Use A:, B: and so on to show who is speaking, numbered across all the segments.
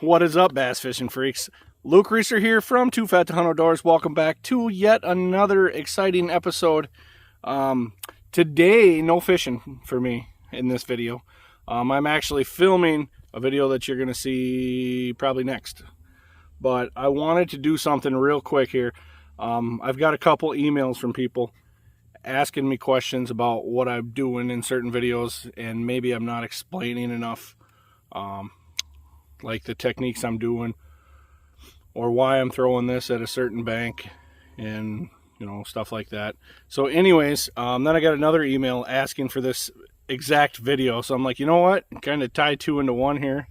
A: What is up, bass fishing freaks? Luke Reeser here from Too Fat to Hunt Outdoors. Welcome back to yet another exciting episode. Today, no fishing for me in this video. I'm actually filming a video that you're going to see probably next. But I wanted to do something real quick here. I've got a couple emails from people asking me questions about what I'm doing in certain videos, and maybe I'm not explaining enough. Like the techniques I'm doing, or why I'm throwing this at a certain bank, and stuff like that. So anyways, then I got another email asking for this exact video, so I'm like, you know what, kind of tie two into one here,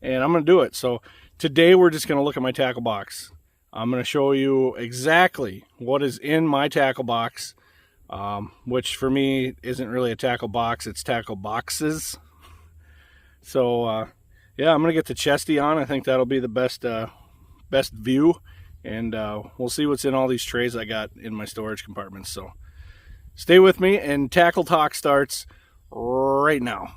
A: and I'm gonna do it. So today we're just gonna look at my tackle box. I'm gonna show you exactly what is in my tackle box, which for me isn't really a tackle box, it's tackle boxes. So yeah, I'm gonna get the chesty on. I think that'll be the best view, and we'll see what's in all these trays I got in my storage compartments. So stay with me, and tackle talk starts right now.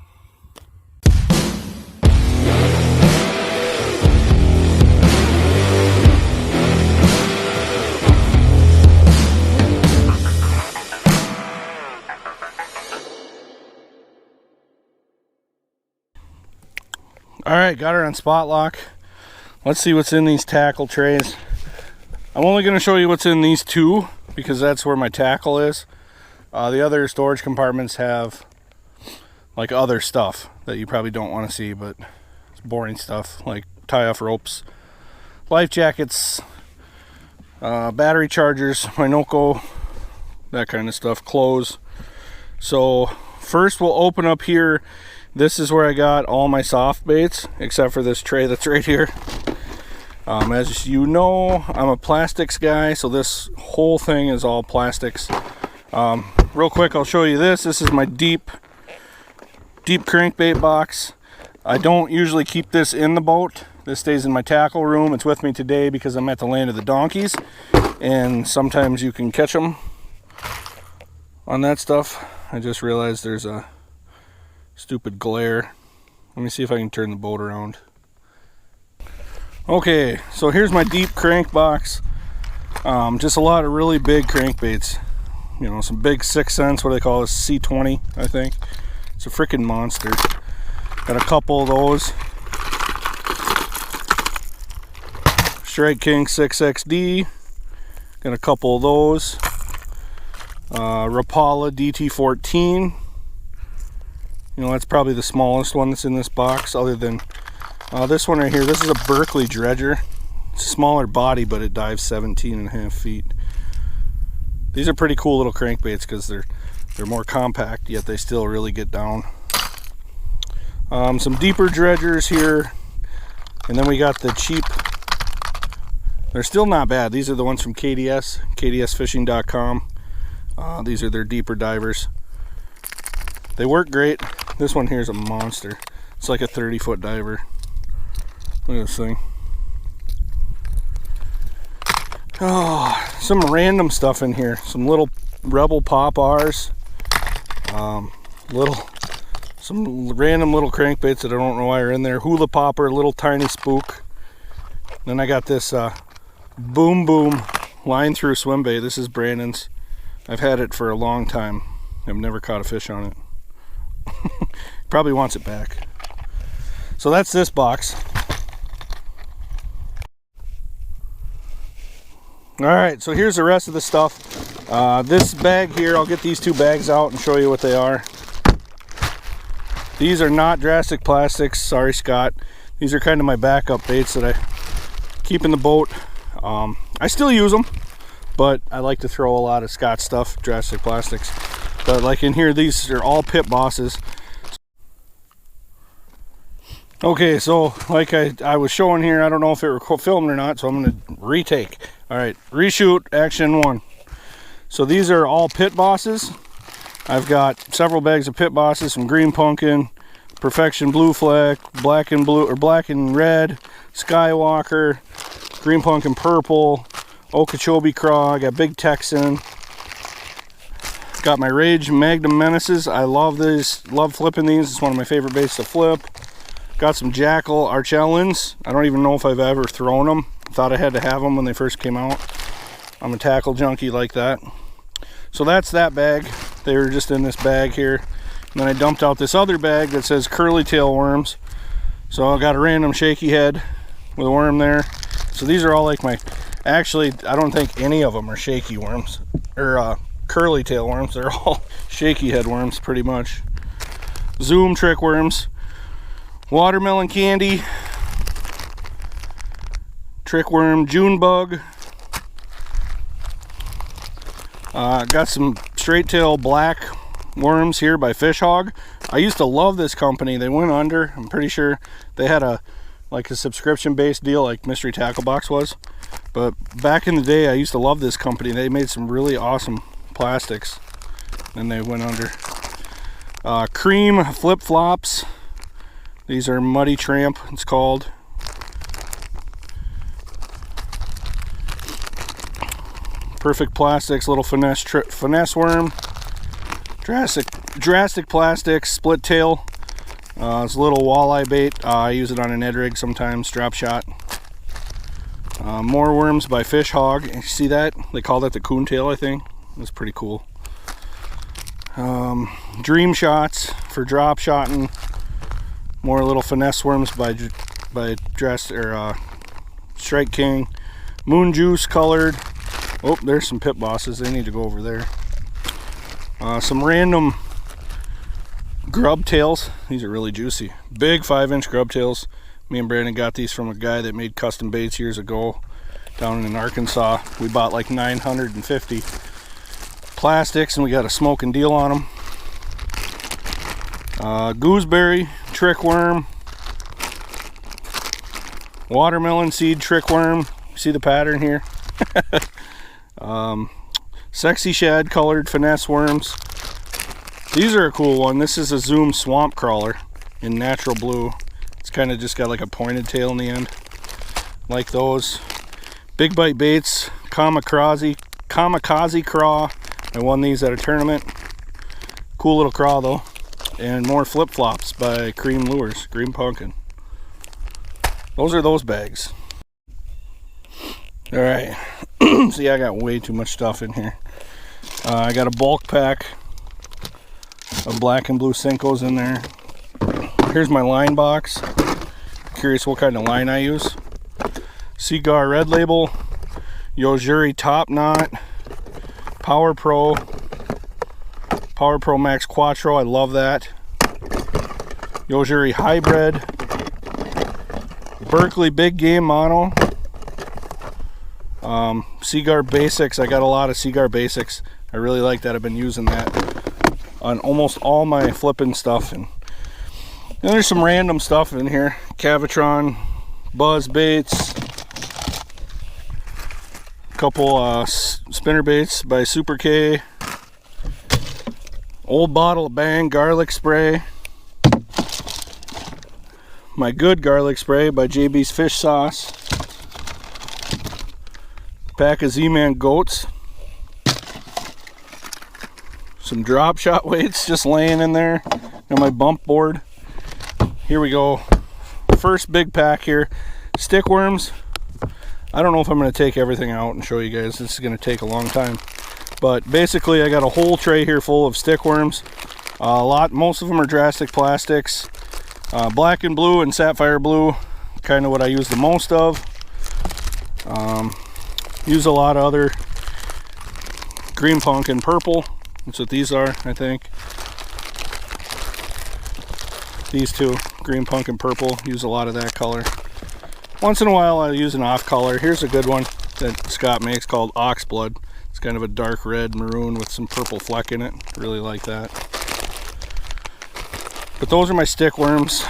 A: Alright, got her on spot lock. Let's see what's in these tackle trays. I'm only going to show you what's in these two because that's where my tackle is. The other storage compartments have like other stuff that you probably don't want to see, but it's boring stuff like tie-off ropes, life jackets, battery chargers, my Noco, that kind of stuff, clothes. So first we'll open up here. This is where I got all my soft baits, except for this tray that's right here. As you know, I'm a plastics guy, so this whole thing is all plastics. Real quick, I'll show you this. This is my deep crankbait box. I don't usually keep this in the boat. This stays in my tackle room. It's with me today because I'm at the Land of the Donkeys, and sometimes you can catch them on that stuff. I just realized there's a stupid glare. Let me see if I can turn the boat around. Okay, so here's my deep crank box. Just a lot of really big crankbaits. Some big 6 cents, what do they call this? C20, I think. It's a freaking monster. Got a couple of those. Strike King 6XD. Got a couple of those. Rapala DT14. That's probably the smallest one that's in this box, other than this one right here. This is a Berkeley dredger. It's a smaller body, but it dives 17.5 feet. These are pretty cool little crankbaits because they're more compact, yet they still really get down. Some deeper dredgers here, and then we got the cheap. They're still not bad. These are the ones from kdsfishing.com. These are their deeper divers. They work great. This one here is a monster. It's like a 30-foot diver. Look at this thing. Oh, some random stuff in here. Some little Rebel Pop R's. Some random little crankbaits that I don't know why are in there. Hula Popper, little tiny spook. Then I got this Boom Boom line through swim bait. This is Brandon's. I've had it for a long time. I've never caught a fish on it. Probably wants it back. So that's this box. Alright, so here's the rest of the stuff. This bag here, I'll get these two bags out and show you what they are. These are not Drastic Plastics, sorry Scott. These are kind of my backup baits that I keep in the boat. I still use them, but I like to throw a lot of Scott stuff, Drastic Plastics. But like in here, these are all Pit Bosses. Okay, so like I was showing here, I don't know if it were filmed or not, so I'm going to retake. Alright, reshoot, action one. So these are all Pit Bosses. I've got several bags of Pit Bosses, some Green Pumpkin, Perfection Blue Flag, Black and Blue, or Black and Red, Skywalker, Green Pumpkin Purple, Okeechobee Craw, I got Big Texan. Got my Rage Magnum Menaces. I love these, love flipping these. It's one of my favorite baits to flip. Got some Jackal Archellans. I don't even know if I've ever thrown them. Thought I had to have them when they first came out. I'm a tackle junkie like that. So that's that bag. They were just in this bag here. And then I dumped out this other bag that says curly tail worms. So I got a random shaky head with a worm there. So these are all like my, actually I don't think any of them are shaky worms or curly tail worms. They're all shaky head worms pretty much. Zoom trick worms, watermelon candy, trick worm, June bug. Got some straight tail black worms here by Fish Hog. I used to love this company. They went under. I'm pretty sure they had a subscription based deal like Mystery Tackle Box was. But back in the day I used to love this company. They made some really awesome plastics and they went under. Cream flip flops. These are Muddy Tramp, it's called. Perfect Plastics, little finesse worm. Drastic Plastics, split tail. It's a little walleye bait. I use it on an Ed rig sometimes, drop shot. More worms by Fish Hog. You see that? They call that the coontail, I think. That's pretty cool. Dream Shots for drop shotting. More little finesse worms by Strike King. Moon Juice colored. Oh, there's some pit bosses. They need to go over there. Some random grub tails. These are really juicy. Big 5-inch grub tails. Me and Brandon got these from a guy that made custom baits years ago down in Arkansas. We bought like 950 plastics and we got a smoking deal on them. Gooseberry trick worm. Watermelon seed trick worm. See the pattern here? Sexy shad colored finesse worms. These are a cool one. This is a Zoom swamp crawler in natural blue. It's kind of just got like a pointed tail in the end. Like those. Big Bite Baits, Kamikaze Craw. I won these at a tournament. Cool little craw though. And more flip flops by Cream Lures, Green Pumpkin. Those are those bags. Alright. See, I got way too much stuff in here. I got a bulk pack of black and blue Senkos in there. Here's my line box. Curious what kind of line I use. Cigar Red Label, Yojuri Top Knot, Power Pro Max Quattro, I love that. Yojuri Hybrid, Berkeley Big Game Mono, Cigar Basics. I got a lot of Cigar Basics. I really like that. I've been using that on almost all my flipping stuff. And then there's some random stuff in here. Cavitron, Buzz Baits, a couple spinner baits by Super K, old bottle of Bang garlic spray, my good garlic spray by JB's Fish Sauce, pack of Z-Man goats, some drop shot weights just laying in there, and my bump board. Here we go. First big pack here. Stick worms. I don't know if I'm going to take everything out and show you guys. This is going to take a long time. But basically I got a whole tray here full of stick worms. Most of them are Drastic Plastics. Black and blue and sapphire blue. Kind of what I use the most of. Use a lot of other green pumpkin purple. That's what these are, I think. These two, green pumpkin purple, use a lot of that color. Once in a while I use an off color. Here's a good one that Scott makes called Oxblood. It's kind of a dark red maroon with some purple fleck in it. Really like that. But those are my stick worms.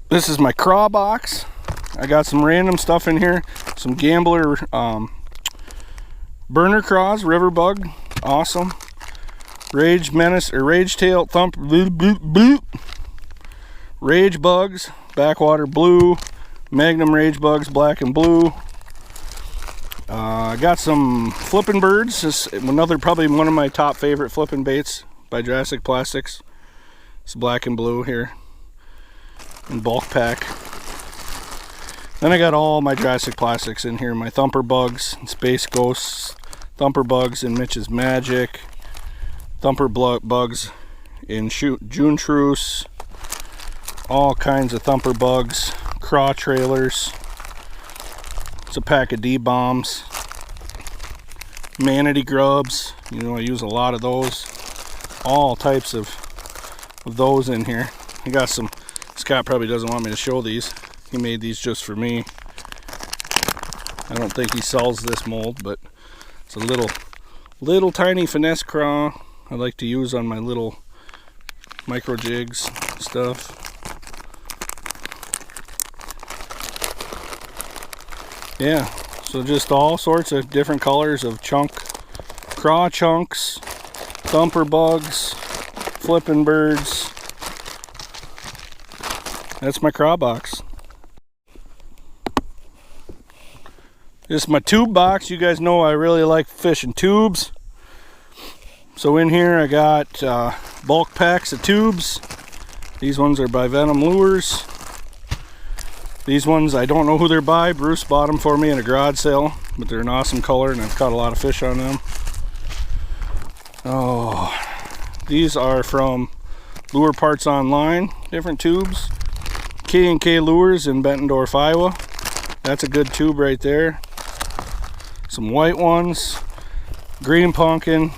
A: This is my craw box. I got some random stuff in here. Some Gambler burner craws, river bug, awesome. Rage Menace or Rage Tail Thump, bloop, bloop, bloop. Rage Bugs, backwater blue, Magnum Rage Bugs, black and blue. I got some flipping birds. This is another, probably one of my top favorite flipping baits by Drastic Plastics. It's black and blue here in bulk pack. Then I got all my Drastic Plastics in here. My Thumper Bugs, Space Ghosts, Thumper Bugs in Mitch's Magic, Thumper Bugs in June Truce, all kinds of Thumper Bugs, craw trailers. It's a pack of D-bombs, manatee grubs, you know, I use a lot of those, all types of those in here. I got some, Scott probably doesn't want me to show these, he made these just for me. I don't think he sells this mold, but it's a little tiny finesse craw I like to use on my little micro jigs stuff. Yeah, so just all sorts of different colors of craw chunks, thumper bugs, flipping birds. That's my craw box. This is my tube box. You guys know I really like fishing tubes. So in here I got bulk packs of tubes. These ones are by Venom Lures. These ones, I don't know who they're by. Bruce bought them for me in a garage sale, but they're an awesome color and I've caught a lot of fish on them. Oh, these are from Lure Parts Online, different tubes. K Lures in Bettendorf, Iowa. That's a good tube right there. Some white ones, green pumpkin,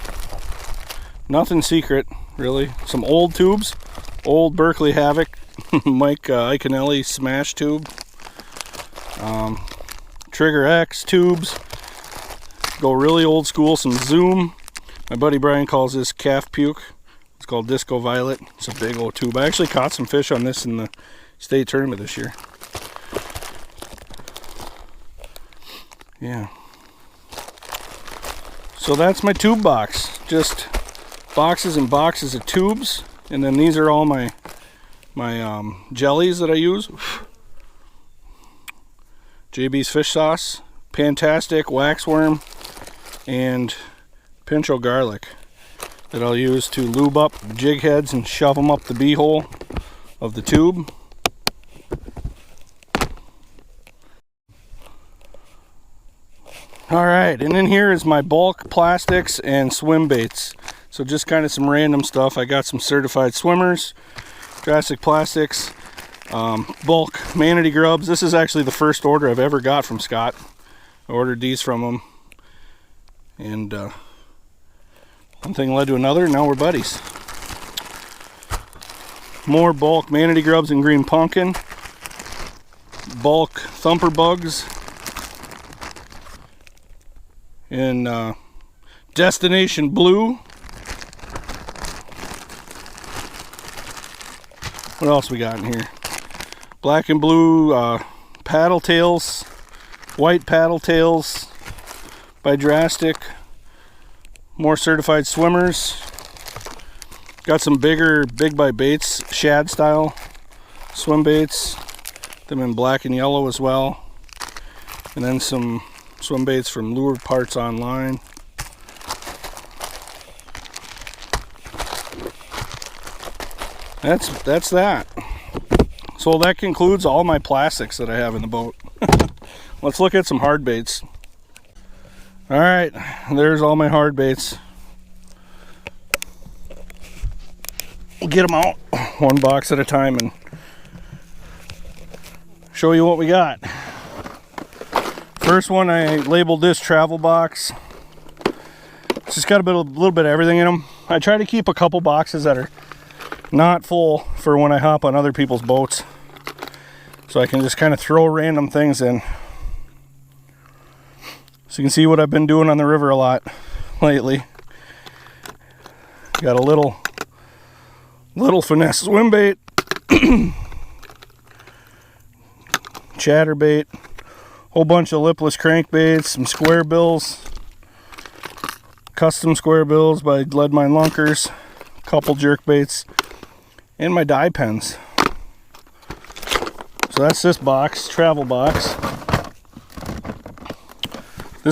A: nothing secret really. Some old tubes, old Berkeley Havoc, Mike Iconelli smash tube, Trigger X tubes, go really old school, some Zoom. My buddy Brian calls this calf puke. It's called Disco Violet. It's a big old tube. I actually caught some fish on this in the state tournament this year. Yeah. So that's my tube box. Just boxes and boxes of tubes. And then these are all my jellies that I use. JB's fish sauce, Fantastic, waxworm, and pincho garlic that I'll use to lube up jig heads and shove them up the beehole of the tube. Alright, and in here is my bulk plastics and swim baits. So just kind of some random stuff. I got some certified swimmers, Drastic Plastics, bulk manatee grubs. This is actually the first order I've ever got from Scott. I ordered these from him, and one thing led to another. Now we're buddies. More bulk manatee grubs and green pumpkin, bulk thumper bugs, and Destination Blue. What else we got in here? Black and blue paddle tails, white paddle tails by Drastic. More certified swimmers. Got some bigger big by baits, shad style swim baits. Them in black and yellow as well. And then some swim baits from Lure Parts Online. That's that. So that concludes all my plastics that I have in the boat. Let's look at some hard baits. All right, there's all my hard baits. We'll get them out one box at a time and show you what we got. First one, I labeled this travel box. It's just got a little bit of everything in them. I try to keep a couple boxes that are not full for when I hop on other people's boats, so I can just kind of throw random things in. So you can see what I've been doing on the river a lot lately. Got a little finesse swim bait, chatterbait, whole bunch of lipless crankbaits, some square bills, custom square bills by Leadmine Lunkers, couple jerk baits, and my dye pens. So that's this box, travel box.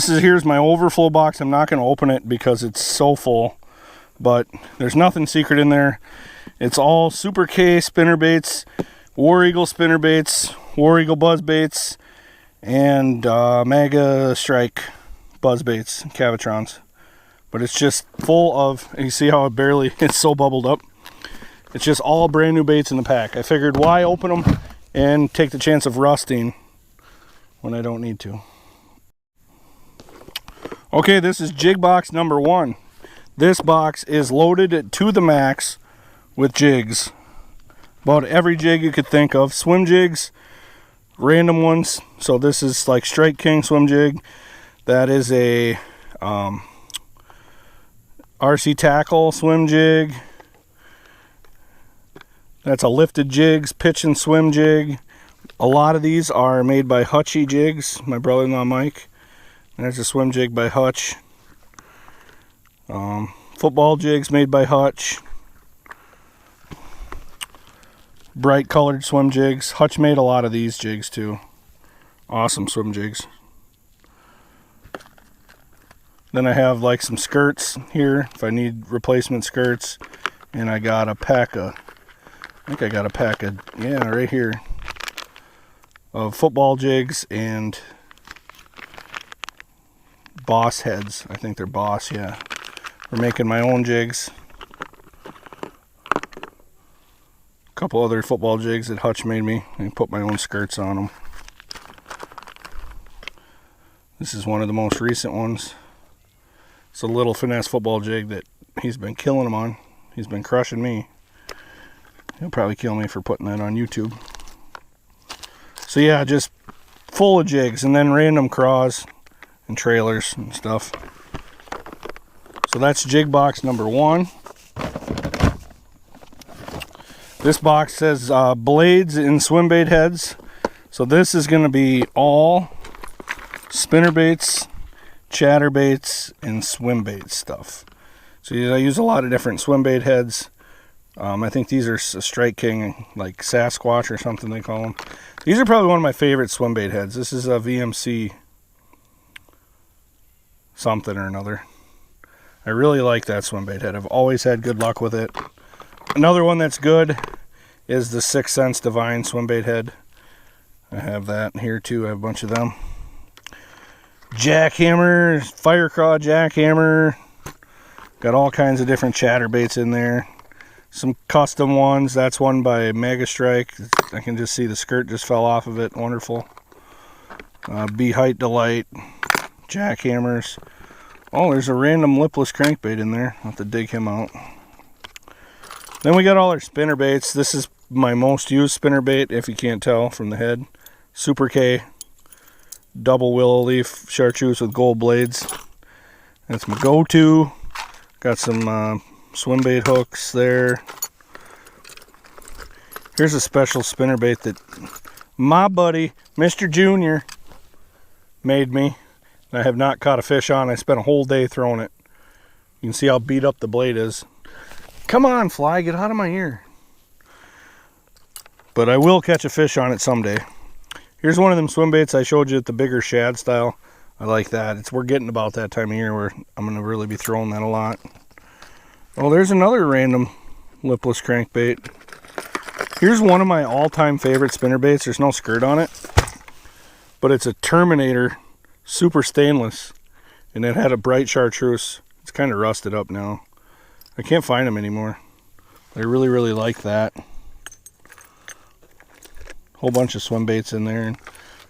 A: Here's my overflow box. I'm not going to open it because it's so full, but there's nothing secret in there. It's all Super K spinnerbaits, War Eagle spinnerbaits, War Eagle buzzbaits, and Mega Strike buzzbaits, Cavitrons. But it's just full of, you see how it's so bubbled up. It's just all brand new baits in the pack. I figured why open them and take the chance of rusting when I don't need to. Okay, this is jig box number 1. This box is loaded to the max with jigs. About every jig you could think of. Swim jigs, random ones. So this is like Strike King swim jig. That is a RC Tackle swim jig. That's a Lifted Jigs pitch and swim jig. A lot of these are made by Hutchie Jigs, my brother-in-law Mike. There's a swim jig by Hutch. Football jigs made by Hutch. Bright colored swim jigs. Hutch made a lot of these jigs too. Awesome swim jigs. Then I have like some skirts here if I need replacement skirts. And I got a pack of, yeah, right here, of football jigs and Boss heads. I think they're Boss, yeah. For making my own jigs. A couple other football jigs that Hutch made me and put my own skirts on them. This is one of the most recent ones. It's a little finesse football jig that he's been killing them on. He's been crushing me. He'll probably kill me for putting that on YouTube. So yeah, just full of jigs and then random craws and trailers and stuff. So that's jig box number 1. This box says blades and swim bait heads. So this is going to be all spinner baits, chatter baits, and swim bait stuff. So I use a lot of different swim bait heads. I think these are Strike King, like Sasquatch or something they call them. These are probably one of my favorite swim bait heads. This is a VMC something or another. I really like that swim bait head. I've always had good luck with it. Another one that's good is the 6 Sense Divine swim bait head. I have that here too. I have a bunch of them. Jackhammer, fire craw jackhammer. Got all kinds of different chatter baits in there. Some custom ones. That's one by Mega Strike. I can just see the skirt just fell off of it. Wonderful. Bee Height Delight. Jackhammers. Oh, there's a random lipless crankbait in there. I'll have to dig him out. Then we got all our spinner baits. This is my most used spinner bait, if you can't tell from the head. Super K. Double willow leaf chartreuse with gold blades. That's my go-to. Got some swim bait hooks there. Here's a special spinner bait that my buddy, Mr. Junior, made me. I have not caught a fish on. I spent a whole day throwing it. You can see how beat up the blade is. Come on, fly, get out of my ear. But I will catch a fish on it someday. Here's one of them swim baits I showed you at the bigger shad style. I like that. We're getting about that time of year where I'm going to really be throwing that a lot. Oh, there's another random lipless crankbait. Here's one of my all-time favorite spinner baits. There's no skirt on it, but it's a Terminator super stainless, and it had a bright chartreuse. It's kind of rusted up now. I can't find them anymore. I really, really like that. Whole bunch of swim baits in there, and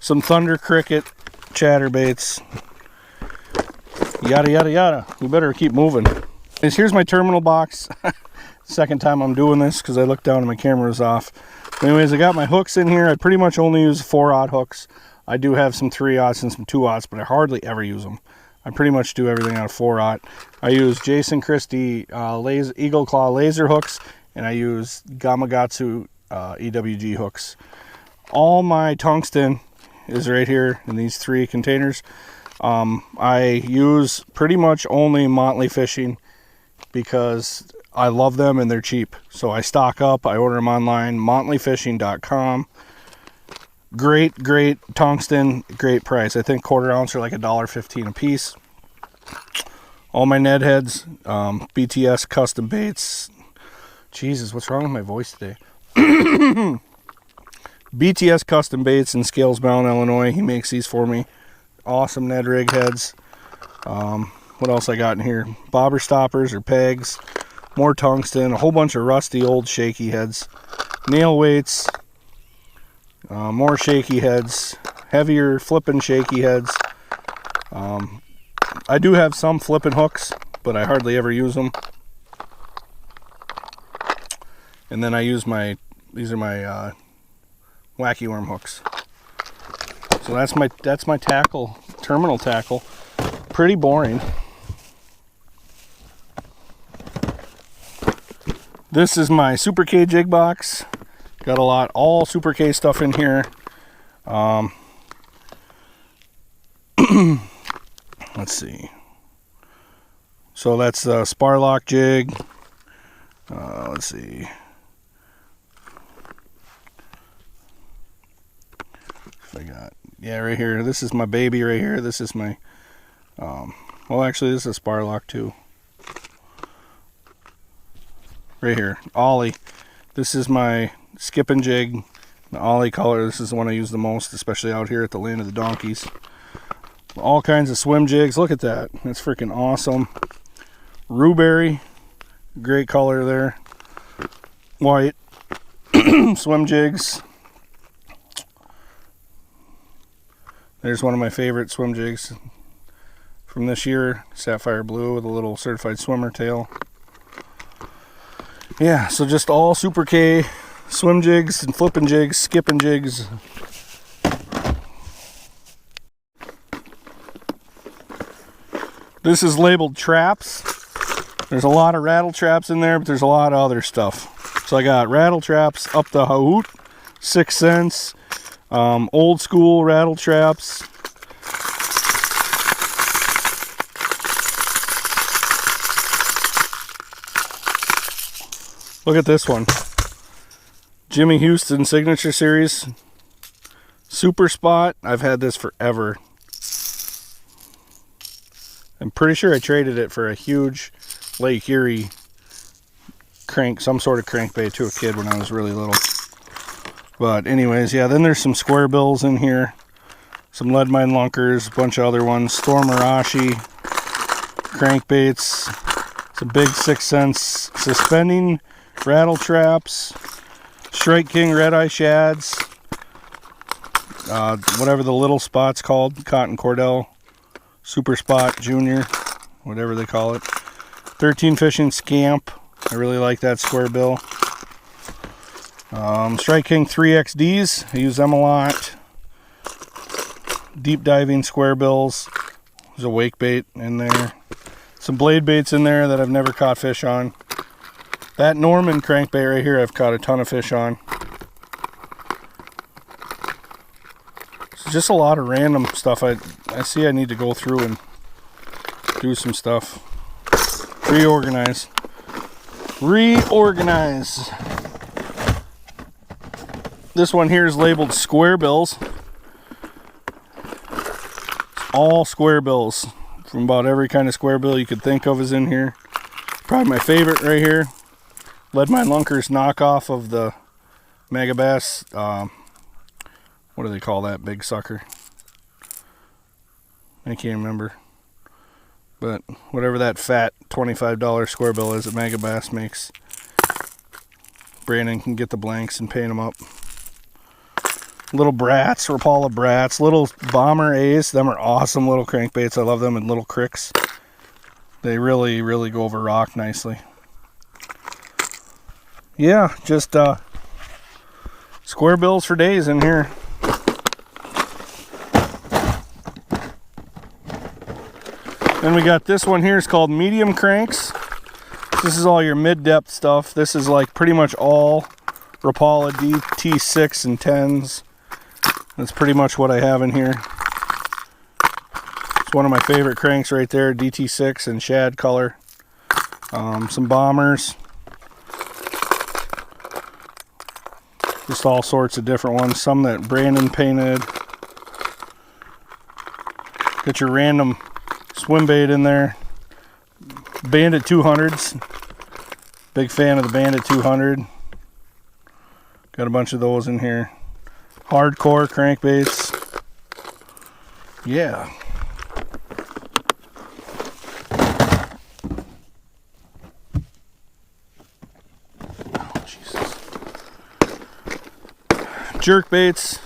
A: some Thunder Cricket chatter baits. Yada yada yada. We better keep moving. Here's my terminal box. Second time I'm doing this because I looked down and my camera was off. Anyways, I got my hooks in here. I pretty much only use 4/0 hooks. I do have some 3/0s and some 2/0s, but I hardly ever use them. I pretty much do everything out of 4/0. I use Jason Christie Eagle Claw laser hooks, and I use Gamakatsu EWG hooks. All my tungsten is right here in these 3 containers. I use pretty much only Motley Fishing because I love them and they're cheap. So I stock up, I order them online, motleyfishing.com. Great tungsten, great price. I think 1/4 ounce are like $1.15 a piece. All my Ned heads, BTS custom baits. Jesus, what's wrong with my voice today? BTS custom baits in Scalesbound, Illinois. He makes these for me. Awesome Ned rig heads. What else I got in here? Bobber stoppers or pegs. More tungsten. A whole bunch of rusty old shaky heads. Nail weights. More shaky heads. Heavier flipping shaky heads. I do have some flipping hooks, but I hardly ever use them. And then I use these are my wacky worm hooks. So that's my tackle, terminal tackle. Pretty boring. This is my Super K jig box. Got all Super K stuff in here. Let's see. So that's the spar lock jig. Let's see. If I got, yeah, right here. This is my baby right here. This is my, well, actually, this is a spar lock too. Right here, ollie. This is my skipping jig, the ollie color. This is the one I use the most, especially out here at the Land of the Donkeys. All kinds of swim jigs. Look at that. That's freaking awesome. Rewberry, great color there. White swim jigs. There's one of my favorite swim jigs from this year, sapphire blue with a little certified swimmer tail. Yeah, so just all Super K swim jigs and flipping jigs, skipping jigs. This is labeled traps. There's a lot of rattle traps in there, but there's a lot of other stuff. So I got rattle traps up the hoot, 6 cents, old school rattle traps. Look at this one. Jimmy Houston Signature Series Super Spot. I've had this forever. I'm pretty sure I traded it for a huge Lake Erie crank, some sort of crankbait to a kid when I was really little. But anyways, yeah, then there's some square bills in here. Some lead mine lunkers, a bunch of other ones. Storm Arashi, crankbaits, some big 6 cents suspending rattle traps, Strike King red eye shads, whatever the little spot's called, Cotton Cordell, Super Spot Junior, whatever they call it. 13 Fishing Scamp, I really like that square bill. Strike King 3XDs, I use them a lot. Deep diving square bills, there's a wake bait in there. Some blade baits in there that I've never caught fish on. That Norman crankbait right here I've caught a ton of fish on. It's just a lot of random stuff. I see I need to go through and do some stuff. Reorganize. This one here is labeled square bills. All square bills. From about every kind of square bill you could think of is in here. Probably my favorite right here. Lead Mine Lunkers knockoff of the Megabass. What do they call that big sucker? I can't remember. But whatever that fat $25 square bill is that Megabass makes. Brandon can get the blanks and paint them up. Little brats, Rapala brats, little bomber A's. Them are awesome little crankbaits. I love them in little cricks. They really, really go over rock nicely. Yeah, just square bills for days in here. Then we got this one here. It's called medium cranks. This is all your mid-depth stuff. This is like pretty much all Rapala DT6 and 10s. That's pretty much what I have in here. It's one of my favorite cranks right there, DT6 and shad color. Some bombers. Just all sorts of different ones. Some that Brandon painted. Got your random swim bait in there. Bandit 200s. Big fan of the Bandit 200. Got a bunch of those in here. Hardcore crankbaits. Yeah. Oh, Jesus. Jerk baits.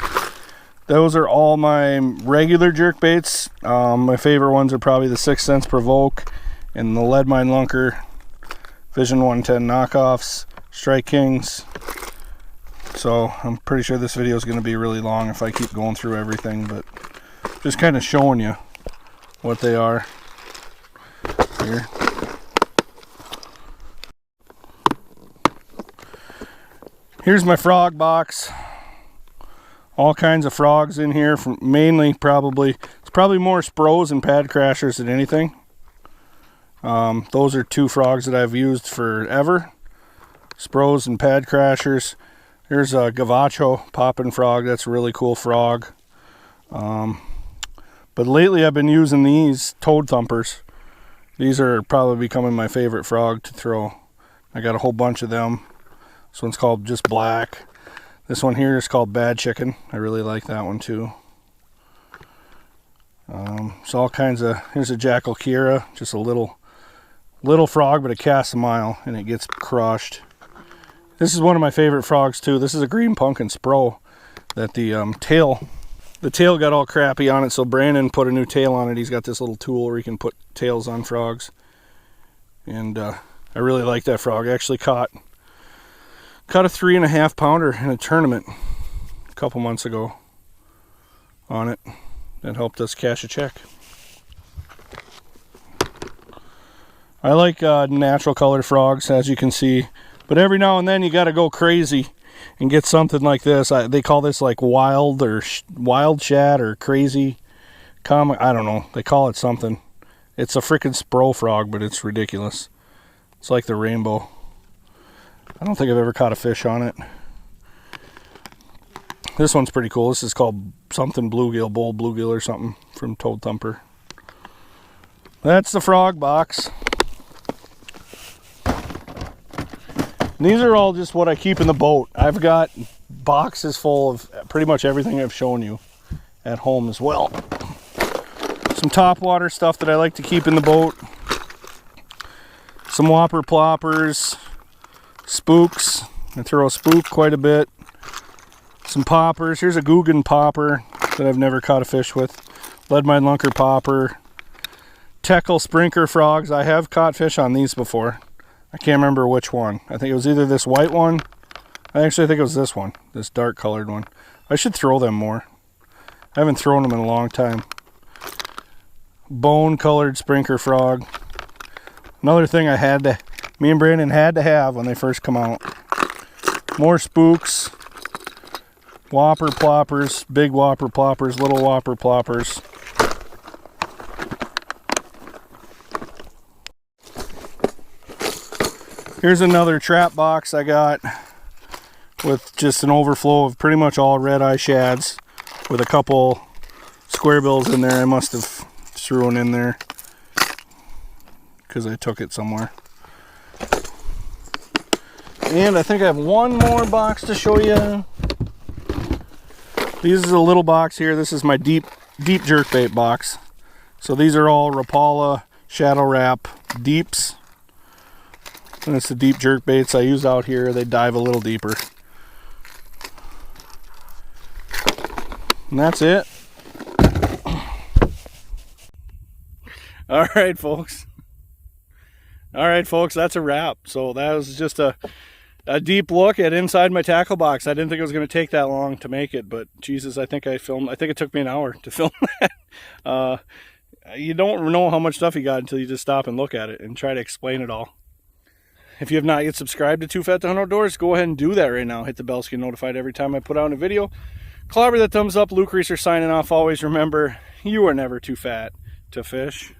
A: Those are all my regular jerk baits. My favorite ones are probably the 6 Cents Provoke and the Lead Mine Lunker, Vision 110 knockoffs, Strike Kings. So I'm pretty sure this video is going to be really long if I keep going through everything, but just kind of showing you what they are here. Here's my frog box. All kinds of frogs in here, from mainly it's probably more Spros and Pad Crashers than anything. Those are two frogs that I've used forever. Spros and Pad Crashers. Here's a Gavacho popping frog. That's a really cool frog. But lately I've been using these Toad Thumpers. These are probably becoming my favorite frog to throw. I got a whole bunch of them. This one's called just Black. This one here is called Bad Chicken. I really like that one too. So all kinds of, here's a Jackal Kira, just a little frog, but it casts a mile and it gets crushed. This is one of my favorite frogs too. This is a green pumpkin Spro that the tail got all crappy on it, so Brandon put a new tail on it. He's got this little tool where he can put tails on frogs. And I really like that frog. I actually caught a 3.5 pounder in a tournament a couple months ago on it. That helped us cash a check. I like natural colored frogs, as you can see, but every now and then you got to go crazy and get something like this. They call this like wild or wild shad or crazy comic. I don't know. They call it something. It's a freaking Spro frog, but it's ridiculous. It's like the rainbow. I don't think I've ever caught a fish on it. This one's pretty cool. This is called something bluegill, bull bluegill or something from Toad Thumper. That's the frog box. And these are all just what I keep in the boat. I've got boxes full of pretty much everything I've shown you at home as well. Some topwater stuff that I like to keep in the boat. Some whopper ploppers. Spooks. I throw a spook quite a bit. Some poppers. Here's a Guggen popper that I've never caught a fish with. Lead Mine Lunker popper. Teckle sprinkler frogs. I have caught fish on these before. I can't remember which one. I think it was either this white one. I actually think it was this one. This dark colored one. I should throw them more. I haven't thrown them in a long time. Bone colored sprinkler frog. Another thing me and Brandon had to have when they first come out. More spooks. Whopper ploppers, big whopper ploppers, little whopper ploppers. Here's another trap box I got with just an overflow of pretty much all red eye shads with a couple square bills in there. I must have threw one in there because I took it somewhere. And I think I have one more box to show you. This is a little box here. This is my deep jerkbait box. So these are all Rapala Shadow Wrap deeps. And it's the deep jerkbaits I use out here. They dive a little deeper. And that's it. All right, folks. That's a wrap. So that was just a deep look at inside my tackle box. I didn't think it was going to take that long to make it, but Jesus, I think it took me an hour to film that. You don't know how much stuff you got until you just stop and look at it and try to explain it all. If you have not yet subscribed to Too Fat to Hunt Outdoors, go ahead and do that right now. Hit the bell so you get notified every time I put out a video. Clobber that thumbs up. Luke Reeser signing off. Always remember, you are never too fat to fish.